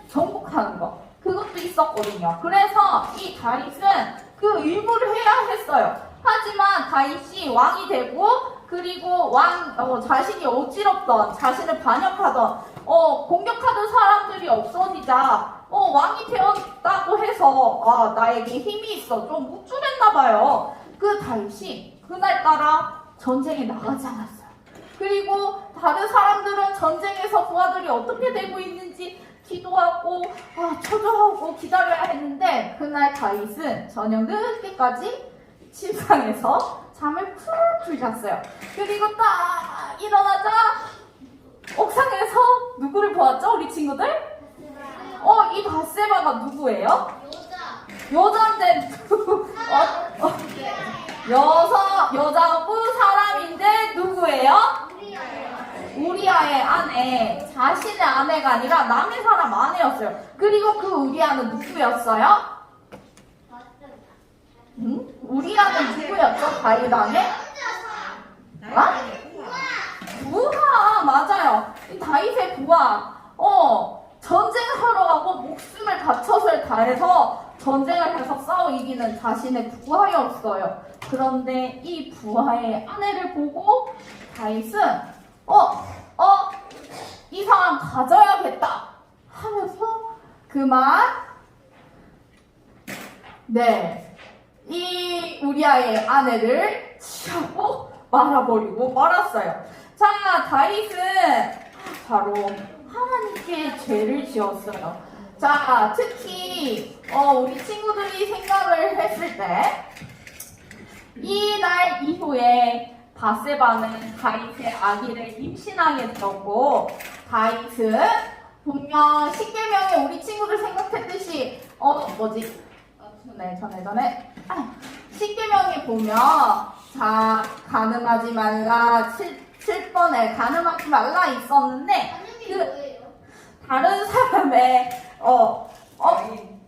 Speaker 2: 정복하는 것, 그것도 있었거든요. 그래서 이 다윗은 그 의무를 해야 했어요. 하지만 다윗이 왕이 되고 그리고 자신이 어지럽던, 자신을 반역하던, 공격하던 사람들이 없어지자 왕이 되었다고 해서 나에게 힘이 있어, 좀 우쭐했나봐요. 그 다윗이 그날따라 전쟁에 나가지 않았어요. 그리고 다른 사람들은 전쟁에서 부하들이 어떻게 되고 있는지 기도하고 초조하고 기다려야 했는데 그날 다윗은 저녁 늦게까지 침상에서 잠을 푹 잤어요. 그리고 딱 일어나자 옥상에서 누구를 보았죠? 우리 친구들? 이 바세바가 누구예요? 여자인데 여자고 사람인데 누구예요? 우리아의 아내, 자신의 아내가 아니라 남의 사람 아내였어요. 그리고 그 우리아는 누구였어요? 응? 우리아는 누구였죠? 다윗 아내? 부하, 맞아요. 이 다윗의 부하. 전쟁하러 가고 목숨을 바쳐서 다해서 전쟁을 해서 싸워 이기는 자신의 부하였어요. 그런데 이 부하의 아내를 보고 다윗은 이 사람 가져야겠다 하면서 그만 이 우리아의 아내를 취하고 말아버리고 말았어요. 자, 다윗은 바로 하나님께 죄를 지었어요. 자, 특히 우리 친구들이 생각을 했을 때 이날 이후에 바세바는 다윗의 아기를 임신하게 되었고, 다윗은 분명 십계명에 우리 친구들 생각했듯이 전에 십계명에 보면 자 가늠하지 말라 7번에 가늠하지 말라 있었는데
Speaker 5: 하늘이 뭐예요?
Speaker 2: 다른 사람의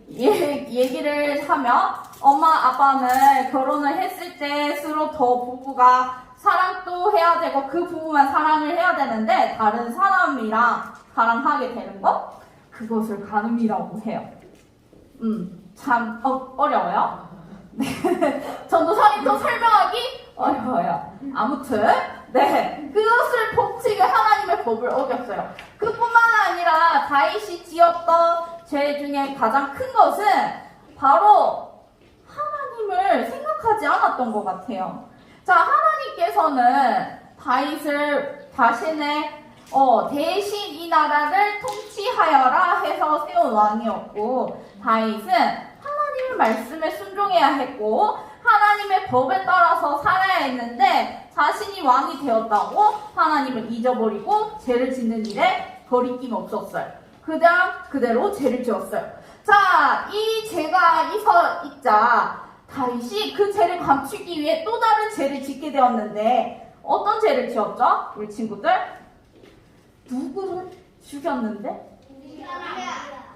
Speaker 2: 얘기를 하면 엄마 아빠는 결혼을 했을 때 서로 더 부부가 사랑도 해야 되고 그 부부만 사랑을 해야 되는데 다른 사람이랑 사랑하게 되는 것? 그것을 가늠이라고 해요. 참 어려워요. 네. 전도사님 더 설명하기 어려워요. 아무튼 그것을 법칙을 하나님의 법을 어겼어요. 그뿐만 아니라 다윗이 지었던 죄 중에 가장 큰 것은 바로 하나님을 생각하지 않았던 것 같아요. 자, 하나님께서는 다윗을 자신의 대신 이 나라를 통치하여라 해서 세운 왕이었고, 다윗은 하나님의 말씀에 순종해야 했고 하나님의 법에 따라서 살아야 했는데 자신이 왕이 되었다고 하나님을 잊어버리고 죄를 짓는 일에 거리낌 없었어요. 그대로 죄를 지었어요. 자, 이 죄가 있자 다윗이 그 죄를 감추기 위해 또 다른 죄를 짓게 되었는데 어떤 죄를 지었죠? 우리 친구들? 누구를 죽였는데?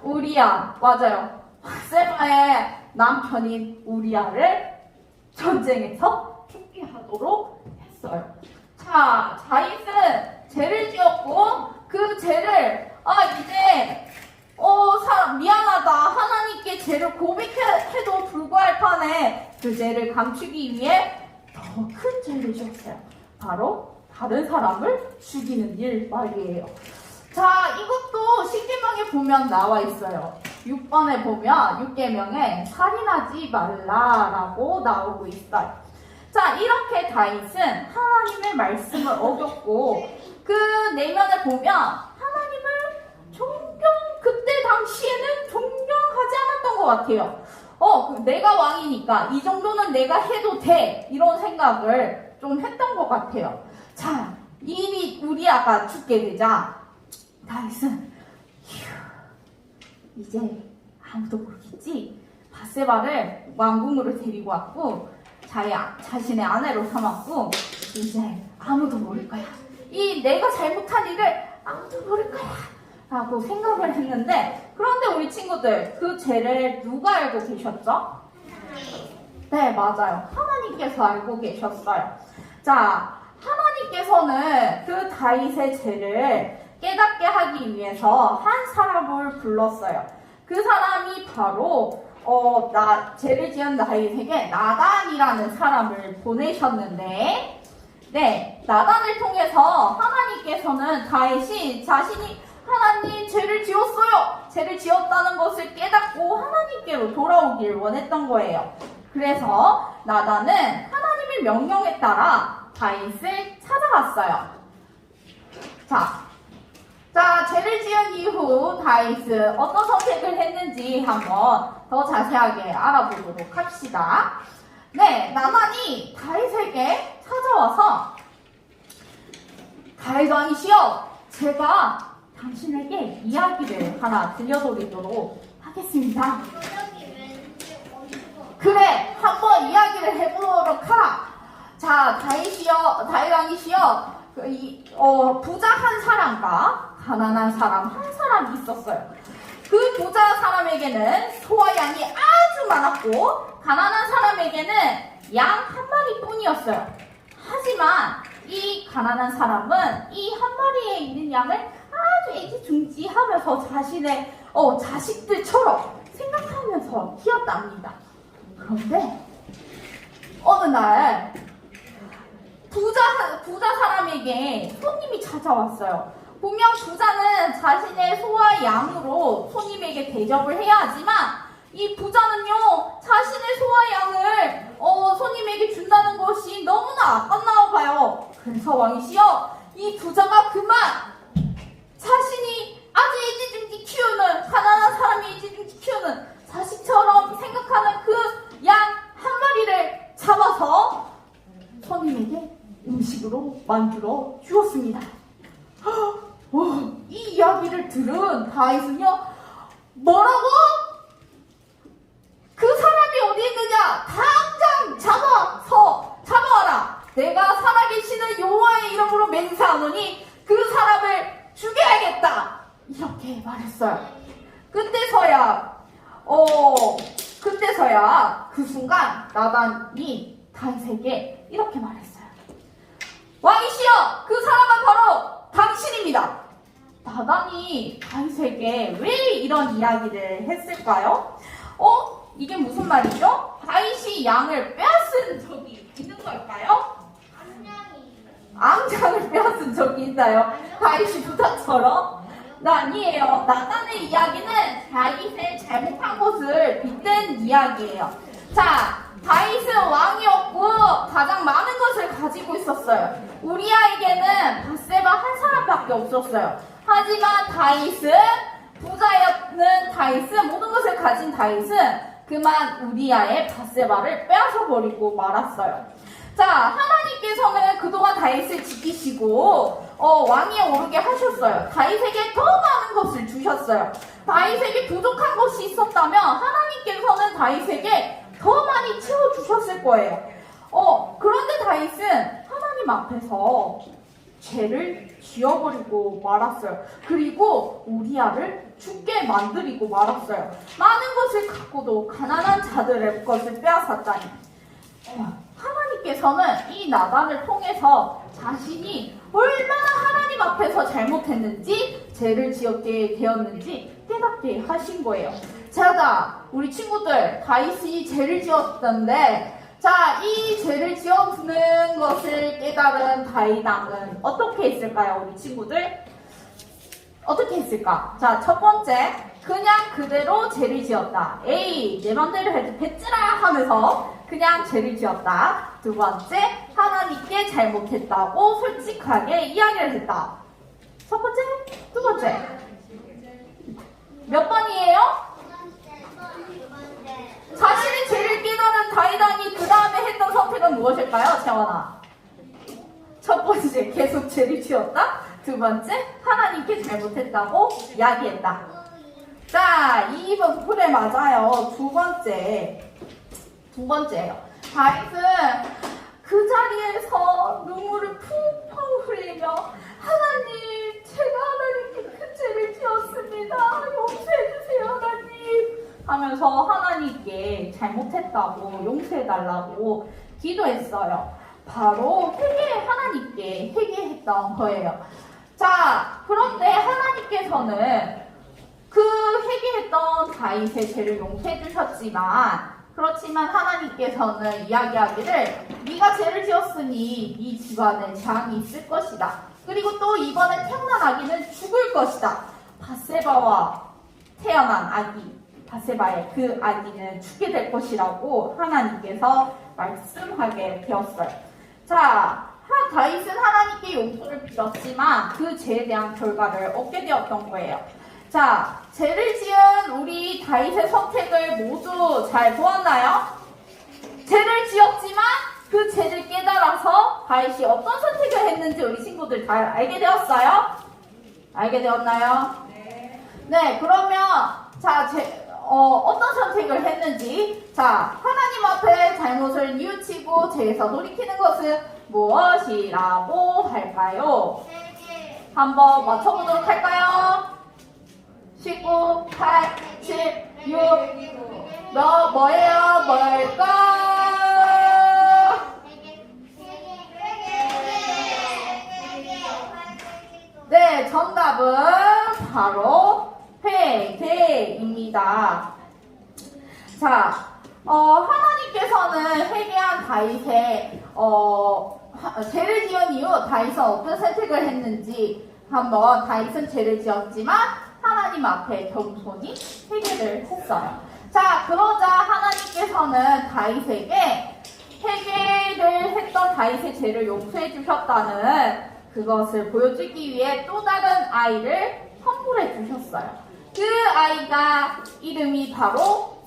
Speaker 2: 우리야. 맞아요. 바세바의 남편인 우리야를 전쟁에서 죽게하도록 했어요. 자, 다윗은 죄를 지었고 그 죄를 이제 미안하다 하나님께 죄를 고백해도 불구할 판에 그 죄를 감추기 위해 더 큰 죄를 지었어요. 바로 다른 사람을 죽이는 일 말이에요. 자, 이것도 십계명에 보면 나와 있어요. 6번에 보면 6계명에 살인하지 말라라고 나오고 있어요. 자, 이렇게 다윗은 하나님의 말씀을 어겼고 그 내면에 보면 하나님을 그때 당시에는 존경하지 않았던 것 같아요. 내가 왕이니까 이 정도는 내가 해도 돼, 이런 생각을 좀 했던 것 같아요. 자, 이미 우리아가 죽게 되자 다윗은 이제 아무도 모르겠지. 바세바를 왕궁으로 데리고 왔고 자신의 아내로 삼았고 이제 아무도 모를 거야. 이 내가 잘못한 일을 아무도 모를 거야 라고 생각을 했는데, 그런데 우리 친구들 그 죄를 누가 알고 계셨죠? 네, 맞아요. 하나님께서 알고 계셨어요. 자, 하나님께서는 그 다윗의 죄를 깨닫게 하기 위해서 한 사람을 불렀어요. 그 사람이 바로 죄를 지은 다윗에게 나단이라는 사람을 보내셨는데, 나단을 통해서 하나님께서는 다윗이 자신이 하나님 죄를 지었어요, 죄를 지었다는 것을 깨닫고 하나님께로 돌아오길 원했던 거예요. 그래서 나단은 하나님의 명령에 따라 다윗을 찾아갔어요. 자, 죄를 지은 이후 다윗은 어떤 선택을 했는지 한번 더 자세하게 알아보도록 합시다. 나단이 다윗에게 찾아와서 다윗 왕이시여, 제가 당신에게 이야기를 하나 들려드리도록 하겠습니다. 그래, 한번 이야기를 해보도록 하라. 자, 다윗 왕이시여, 부자 한 사람과 가난한 사람 한 사람이 있었어요. 그 부자 사람에게는 소와 양이 아주 많았고 가난한 사람에게는 양 한 마리뿐이었어요. 하지만 이 가난한 사람은 이 한 마리에 있는 양을 아주 애지중지하면서 자신의 자식들처럼 생각하면서 키웠답니다. 그런데 어느 날 부자 사람에게 손님이 찾아왔어요. 분명 부자는 자신의 소와 양으로 손님에게 대접을 해야 하지만 이 부자는요, 자신의 소와 양을 손님에게 준다는 것이 너무나 아깝나 봐요. 그래서 왕이시여, 이 부자가 그만 자신이 아주 애지중지 키우는 가난한 사람이 만들어 주었습니다. 이 이야기를 들은 다윗은요, 뭐라고? 그 사람이 어디 있느냐? 당장 잡아와라. 내가 살아계시는 여호와의 이름으로 맹세하노니 그 사람을 죽여야겠다. 이렇게 말했어요. 그때서야 그 순간 나단이 다윗에게 이렇게 말했어요. 왕이시여, 그 사람은 바로 당신입니다. 나단이 다윗에게 왜 이런 이야기를 했을까요? 이게 무슨 말이죠? 다윗이 양을 빼앗은 적이 있는 걸까요? 앙장을 빼앗은 적이 있나요? 다윗이 부탁처럼? 아니에요. 나단의 이야기는 다윗의 잘못한 것을 빗댄 이야기예요. 자, 다윗은 왕이었고 가장 많은 것을 가지고 있었어요. 우리아에게는 밧세바 한 사람밖에 없었어요. 하지만 다윗은 모든 것을 가진 다윗은 그만 우리아의 밧세바를 빼앗아 버리고 말았어요. 자, 하나님께서는 그동안 다윗을 지키시고 왕위에 오르게 하셨어요. 다윗에게 더 많은 것을 주셨어요. 다윗에게 부족한 것이 있었다면 하나님께서는 다윗에게 더 많이 채워주셨을 거예요. 그런데 다윗은 하나님 앞에서 죄를 지어버리고 말았어요. 그리고 우리아를 죽게 만들고 말았어요. 많은 것을 갖고도 가난한 자들의 것을 빼앗았다니. 하나님께서는 이 나단을 통해서 자신이 얼마나 하나님 앞에서 잘못했는지, 죄를 지었게 되었는지 깨닫게 하신 거예요. 자, 우리 친구들, 다윗이 죄를 지었던데, 자, 이 죄를 지었는 것을 깨달은 다윗 왕은 어떻게 했을까요, 우리 친구들? 어떻게 했을까? 자, 첫 번째, 그냥 그대로 죄를 지었다. 에이, 내 맘대로 했지라 하면서 그냥 죄를 지었다. 두 번째, 하나님께 잘못했다고 솔직하게 이야기를 했다. 첫 번째, 두 번째. 몇 번이에요? 자신의 죄를 깨달은 다윗 왕이 그 다음에 했던 선택은 무엇일까요, 재원아? 첫 번째, 계속 죄를 지었다. 두 번째, 하나님께 잘못했다고 이야기했다. 자, 2번 그래 맞아요. 두 번째예요. 다윗은 그 자리에서 눈물을 푹푹 흘리며 하나님, 제가 하나님께 큰 죄를 지었습니다. 용서해주세요, 하나님. 하면서 하나님께 잘못했다고 용서해달라고 기도했어요. 바로 하나님께 회개했던 거예요. 자, 그런데 하나님께서는 그 회개했던 다윗의 죄를 용서해 주셨지만, 그렇지만 하나님께서는 이야기하기를 네가 죄를 지었으니 네 집안에 재앙이 있을 것이다. 그리고 또 이번에 태어난 아기는 죽을 것이다. 밧세바와 태어난 아기, 밧세바의 그 아기는 죽게 될 것이라고 하나님께서 말씀하게 되었어요. 자, 다윗은 하나님께 용서를 빌었지만 그 죄에 대한 결과를 얻게 되었던 거예요. 자, 죄를 지은 우리 다윗의 선택을 모두 잘 보았나요? 죄를 지었지만 그 죄를 깨달아서 다윗이 어떤 선택을 했는지 우리 친구들 잘 알게 되었어요? 알게 되었나요? 네, 그러면 자, 어떤 선택을 했는지, 자, 하나님 앞에 잘못을 뉘우치고 죄에서 돌이키는 것은 무엇이라고 할까요? 한번 맞춰보도록 할까요? 19, 8, 7, 6, 뭘까? 네, 정답은 바로 회개입니다. 자, 하나님께서는 회개한 다윗의 죄를 지은 이후 다윗은 어떤 선택을 했는지 한번, 다윗은 죄를 지었지만 하나님 앞에 겸손히 회개를 했어요. 자, 그러자 하나님께서는 다윗에게 회개를 했던 다윗의 죄를 용서해 주셨다는 그것을 보여주기 위해 또 다른 아이를 선물해 주셨어요. 그 아이가 이름이 바로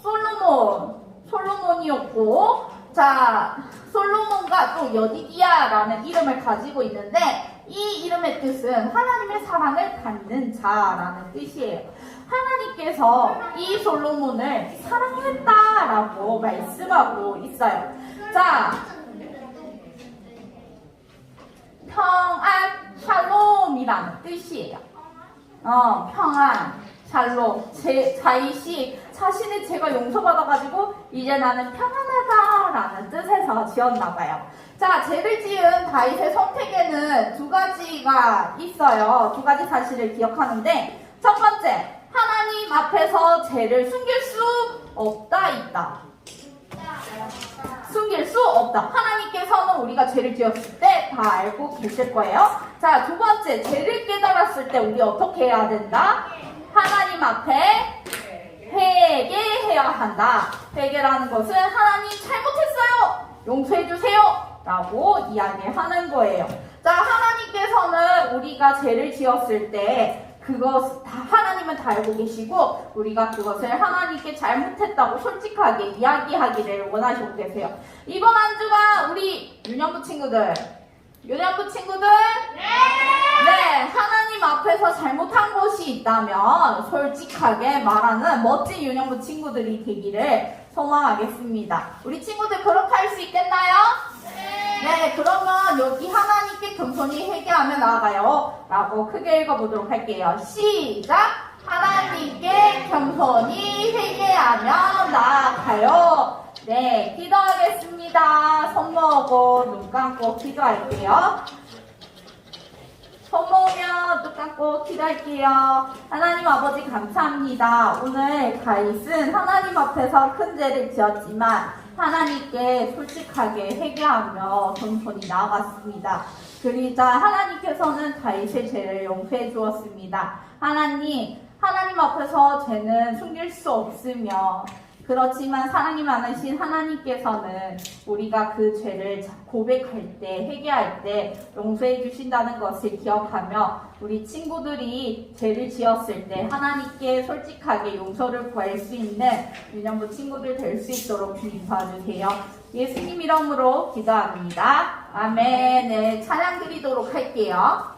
Speaker 2: 솔로몬이었고, 자, 솔로몬과 또 여디디아라는 이름을 가지고 있는데 이 이름의 뜻은 하나님의 사랑을 받는 자라는 뜻이에요. 하나님께서 이 솔로몬을 사랑했다라고 말씀하고 있어요. 자, 평안, 샬롬이라는 뜻이에요. 평안, 샬롬, 자신의 죄가 용서받아가지고 이제 나는 평안하다라는 뜻에서 지었나봐요. 자, 죄를 지은 다윗의 선택에는 두 가지가 있어요. 두 가지 사실을 기억하는데 첫 번째, 하나님 앞에서 죄를 숨길 수 없다 있다. 숨길 수 없다. 하나님께서는 우리가 죄를 지었을 때 다 알고 계실 거예요. 자, 두 번째, 죄를 깨달았을 때 우리 어떻게 해야 된다? 하나님 앞에 회개해야 한다. 회개라는 것은 하나님 잘못했어요. 용서해 주세요. 라고 이야기하는 거예요. 자, 하나님께서는 우리가 죄를 지었을 때 그것 다 하나님은 다 알고 계시고 우리가 그것을 하나님께 잘못했다고 솔직하게 이야기하기를 원하시고 계세요. 이번 한 주간 우리 유년부 친구들 네, 하나님 앞에서 잘못한 것이 있다면 솔직하게 말하는 멋진 유년부 친구들이 되기를 소망하겠습니다. 우리 친구들 그렇게 할 수 있겠나요? 네, 그러면 여기 하나님께 겸손히 회개하며 나아가요 라고 크게 읽어보도록 할게요. 시작! 하나님께 겸손히 회개하며 나아가요. 네, 기도하겠습니다. 손 모으고 눈 감고 기도할게요. 손 모으며 눈 감고 기도할게요. 하나님 아버지 감사합니다. 오늘 다윗은 하나님 앞에서 큰 죄를 지었지만 하나님께 솔직하게 회개하며 겸손히 나아갔습니다. 그러자 하나님께서는 다윗의 죄를 용서해 주었습니다. 하나님 앞에서 죄는 숨길 수 없으며 그렇지만 사랑이 많으신 하나님께서는 우리가 그 죄를 고백할 때, 회개할 때 용서해 주신다는 것을 기억하며 우리 친구들이 죄를 지었을 때 하나님께 솔직하게 용서를 구할 수 있는 유년부 친구들 될 수 있도록 주님 도와주세요. 예수님 이름으로 기도합니다. 아멘. 네, 찬양 드리도록 할게요.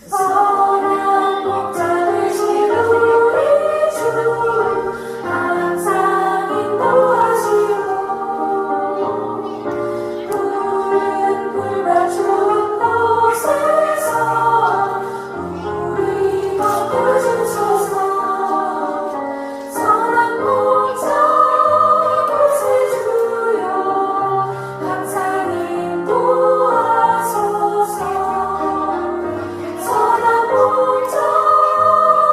Speaker 4: 선한 목자를 우리 주 항상 인도하시고 푸른 풀과 좋은 곳에서 우리 걷게 주소서. 선한 목자 구세주여 항상 인도하소서. 선한 목자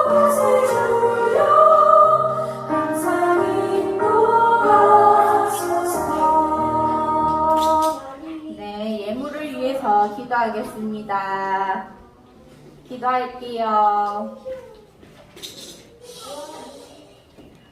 Speaker 4: 구세주여 항상 인도하소서.
Speaker 2: 네, 예물을 위해서 기도하겠습니다. 기도할게요.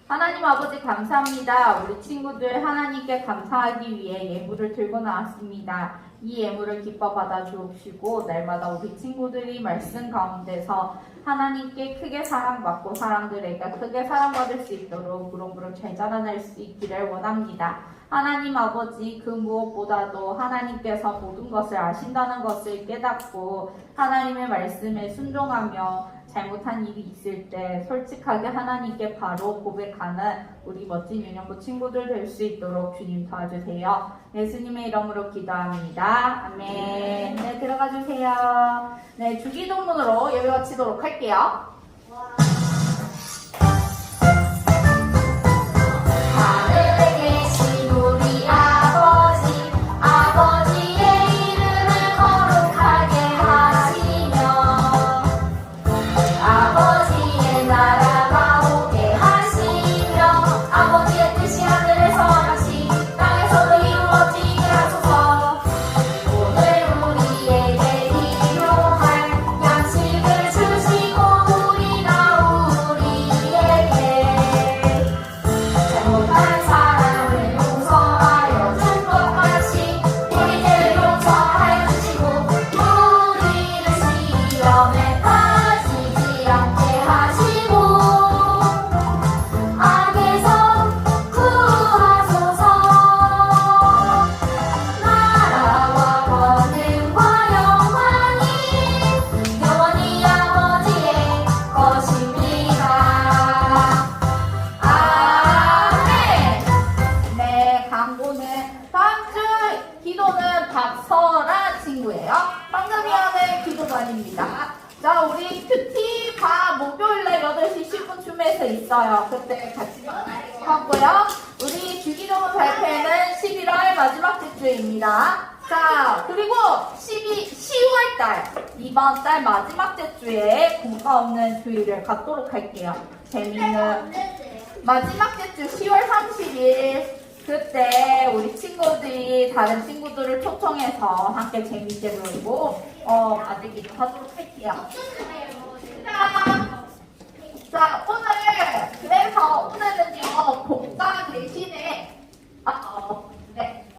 Speaker 2: 하나님 아버지 감사합니다. 우리 친구들 하나님께 감사하기 위해 예물을 들고 나왔습니다. 이 예물을 기뻐 받아 주옵시고 날마다 우리 친구들이 말씀 가운데서 하나님께 크게 사랑받고 사람들에게 크게 사랑받을 수 있도록 무럭무럭 잘 자라날 수 있기를 원합니다. 하나님 아버지 그 무엇보다도 하나님께서 모든 것을 아신다는 것을 깨닫고 하나님의 말씀에 순종하며 잘못한 일이 있을 때 솔직하게 하나님께 바로 고백하는 우리 멋진 유년부 친구들 될 수 있도록 주님 도와주세요. 예수님의 이름으로 기도합니다. 아멘. 네, 들어가 주세요. 네, 주기도문으로 예배 마치도록 할게요.
Speaker 4: 하늘에 계신 우리 아버지, 아버지의 이름을 거룩하게 하시며 아버지의 나라가 오게 하시며 아버지의 뜻이 하늘에서 같이 땅에서도 이루어지게 하소서. 오늘 우리에게 일용할 양식을 주시고
Speaker 2: 친구는 박설아 친구예요. 방금 이하는 기도반입니다. 자, 우리 큐티 바 목요일날 8시 10분쯤에서 있어요. 그때 같이 하고요. 우리 주기적으로 발표는 11월 마지막 주입니다. 자, 그리고 10월달, 이번 달 마지막 주에 공과 없는 주의를 갖도록 할게요. 재미있는 마지막 주 10월 30일 그때 우리 친구들이 다른 친구들을 초청해서 함께 재밌게 놀고 만들기도 하도록 할게요.